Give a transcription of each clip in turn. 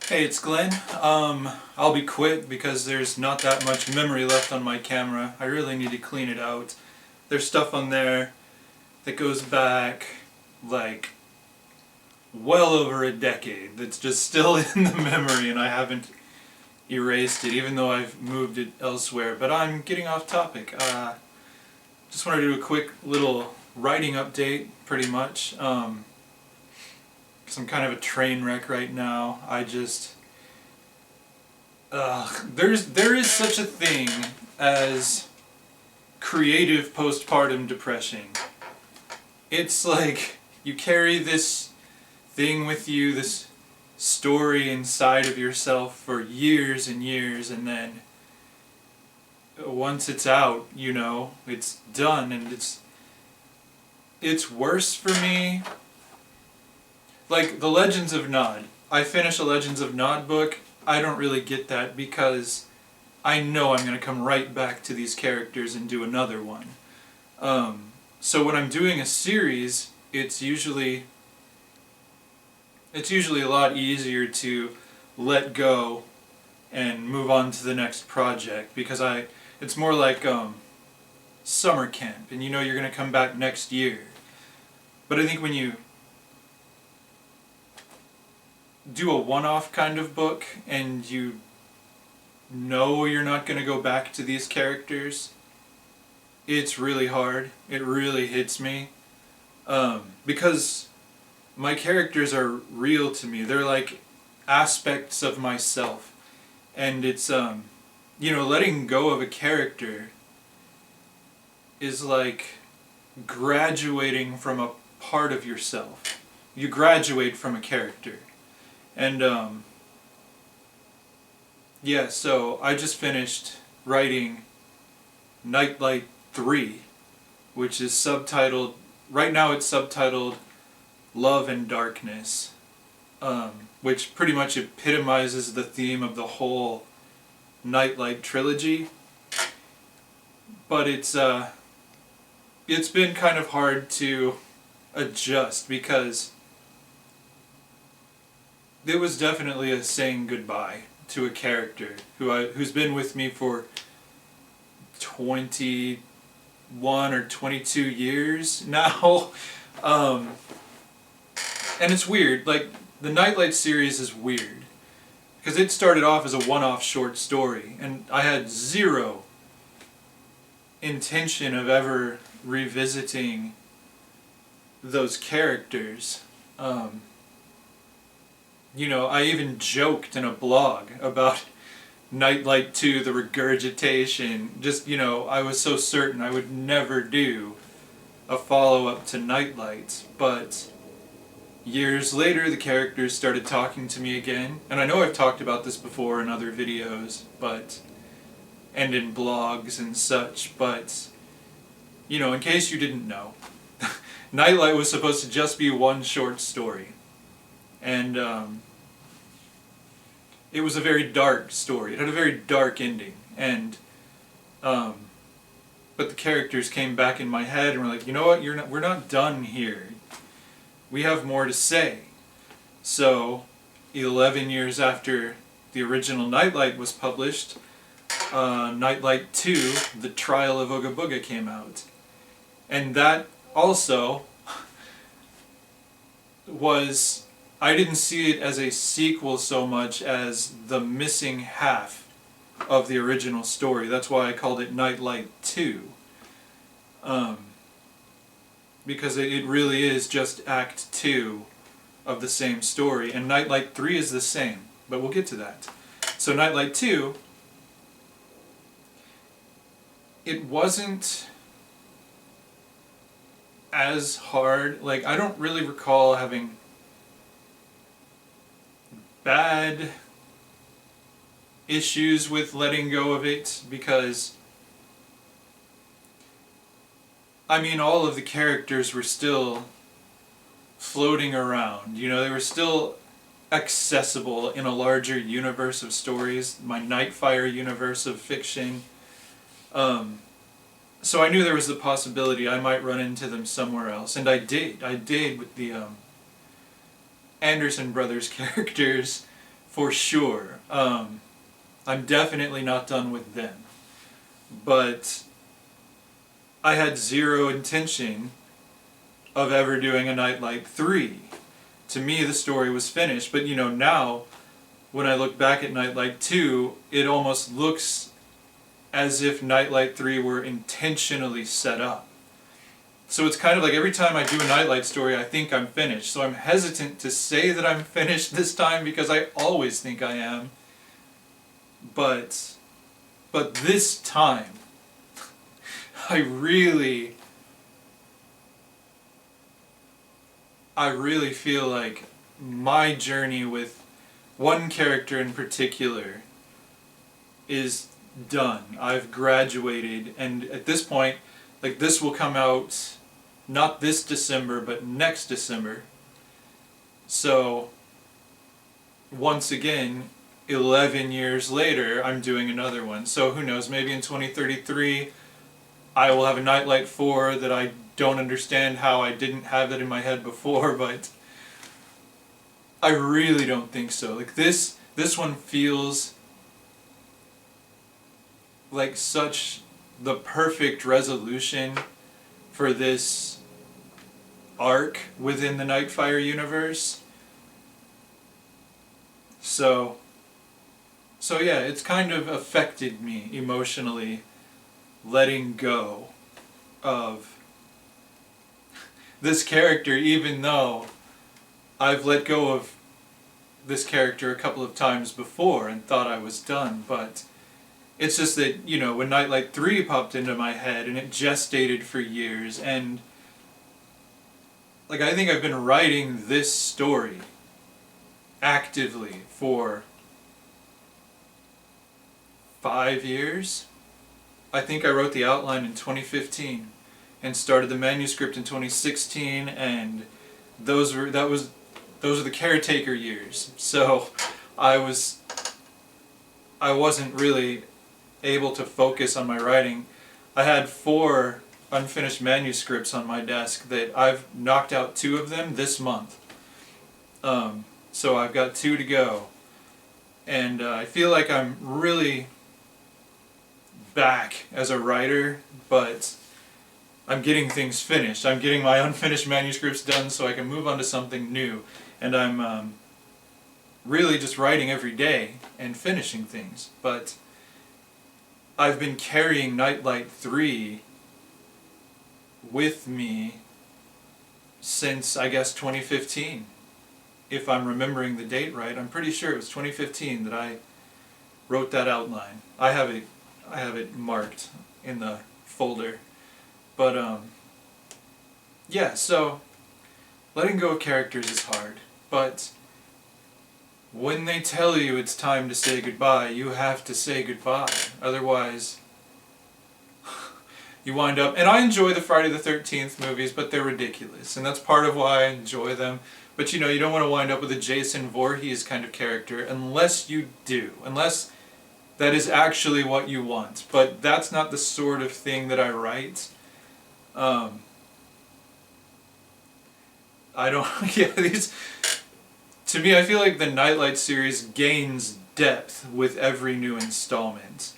Hey, it's Glenn. I'll be quick because there's not that much memory left on my camera. I really need to clean it out. There's stuff on there that goes back like well over a decade that's just still in the memory and I haven't erased it even though I've moved it elsewhere. But I'm getting off topic. Just wanted to do a quick little writing update pretty much. 'Cause I'm kind of a train wreck right now. There is such a thing as creative postpartum depression. It's like you carry this thing with you, this story inside of yourself for years and years, and then once it's out, it's done, and it's worse for me. Like the Legends of Nod. I finished a Legends of Nod book. I don't really get that because I know I'm going to come right back to these characters and do another one. So when I'm doing a series, it's usually a lot easier to let go and move on to the next project because it's more like summer camp, and you're going to come back next year. But I think when you do a one-off kind of book and you know you're not going to go back to these characters, it's really hard. It really hits me because my characters are real to me. They're like aspects of myself, and it's letting go of a character is like graduating from a part of yourself. You graduate from a character. And so I just finished writing Nightlight 3, which is subtitled, right now it's subtitled Love and Darkness, which pretty much epitomizes the theme of the whole Nightlight trilogy. But it's been kind of hard to adjust because it was definitely a saying goodbye to a character who's been with me for 21 or 22 years now. And it's weird. Like, the Nightlight series is weird because it started off as a one-off short story, and I had zero intention of ever revisiting those characters. I even joked in a blog about Nightlight 2, the regurgitation. I was so certain I would never do a follow-up to Nightlight. But years later, the characters started talking to me again. And I know I've talked about this before in other videos, and in blogs and such, but, in case you didn't know, Nightlight was supposed to just be one short story. And it was a very dark story. It had a very dark ending, and but the characters came back in my head and were like, you know what? We're not done here. We have more to say. So, 11 years after the original Nightlight was published, Nightlight 2, The Trial of Ooga Booga, came out, and that also was. I didn't see it as a sequel so much as the missing half of the original story. That's why I called it Nightlight 2. Because it really is just Act 2 of the same story. And Nightlight 3 is the same, but we'll get to that. So Nightlight 2, it wasn't as hard. Like, I don't really recall having bad issues with letting go of it because all of the characters were still floating around. They were still accessible in a larger universe of stories, my Nightfire universe of fiction. So I knew there was the possibility I might run into them somewhere else, and I did. I did with the Anderson Brothers characters for sure. I'm definitely not done with them. But I had zero intention of ever doing a Nightlight 3. To me, the story was finished. But now, when I look back at Nightlight 2, it almost looks as if Nightlight 3 were intentionally set up. So it's kind of like every time I do a Nightlight story, I think I'm finished. So I'm hesitant to say that I'm finished this time because I always think I am. But this time, I really feel like my journey with one character in particular is done. I've graduated, and at this point, like, this will come out not this December, but next December. So, once again, 11 years later, I'm doing another one. So who knows, maybe in 2033, I will have a Nightlight 4 that I don't understand how I didn't have that in my head before, but I really don't think so. Like, this one feels like such the perfect resolution for this arc within the Nightfire universe. So yeah, it's kind of affected me emotionally, letting go of this character, even though I've let go of this character a couple of times before and thought I was done. But it's just that, when Nightlight 3 popped into my head, and it gestated for years, and like, I think I've been writing this story actively for 5 years. I think I wrote the outline in 2015 and started the manuscript in 2016, and those were the caretaker years. So I wasn't really able to focus on my writing. I had 4 unfinished manuscripts on my desk that I've knocked out 2 of them this month. So I've got 2 to go, and I feel like I'm really back as a writer, but I'm getting things finished. I'm getting my unfinished manuscripts done so I can move on to something new, and I'm really just writing every day and finishing things. But I've been carrying Nightlight 3 with me since, I guess, 2015. If I'm remembering the date right, I'm pretty sure it was 2015 that I wrote that outline. I have it marked in the folder. But yeah, so letting go of characters is hard, but when they tell you it's time to say goodbye, you have to say goodbye. Otherwise, you wind up... And I enjoy the Friday the 13th movies, but they're ridiculous, and that's part of why I enjoy them. But you don't want to wind up with a Jason Voorhees kind of character unless you do. Unless that is actually what you want. But that's not the sort of thing that I write. I don't... Yeah, these... To me, I feel like the Nightlight series gains depth with every new installment.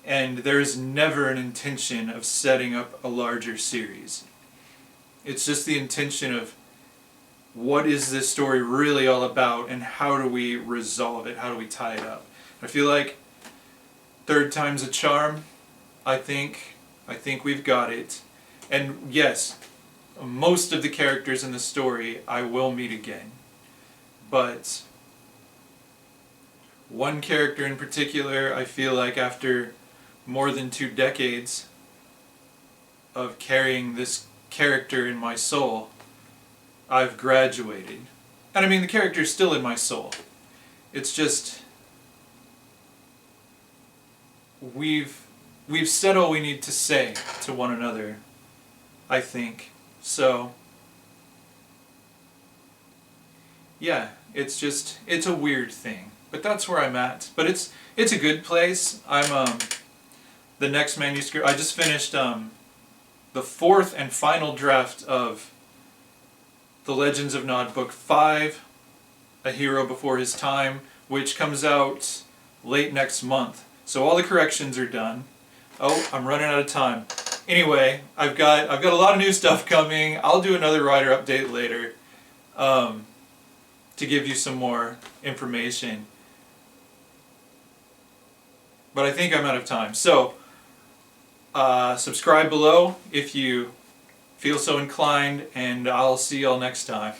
And there's never an intention of setting up a larger series. It's just the intention of, what is this story really all about, and how do we resolve it? How do we tie it up? I feel like third time's a charm. I think we've got it. And yes, most of the characters in the story I will meet again. But one character in particular, I feel like after more than 2 decades of carrying this character in my soul, I've graduated. And I mean, the character's still in my soul. It's just, we've said all we need to say to one another, I think. So, yeah, it's a weird thing. But that's where I'm at. But it's a good place. I'm, the next manuscript, I just finished, the 4th and final draft of The Legends of Nod Book 5, A Hero Before His Time, which comes out late next month. So all the corrections are done. Oh, I'm running out of time. Anyway, I've got a lot of new stuff coming. I'll do another writer update later to give you some more information. But I think I'm out of time. So subscribe below if you feel so inclined, and I'll see y'all next time.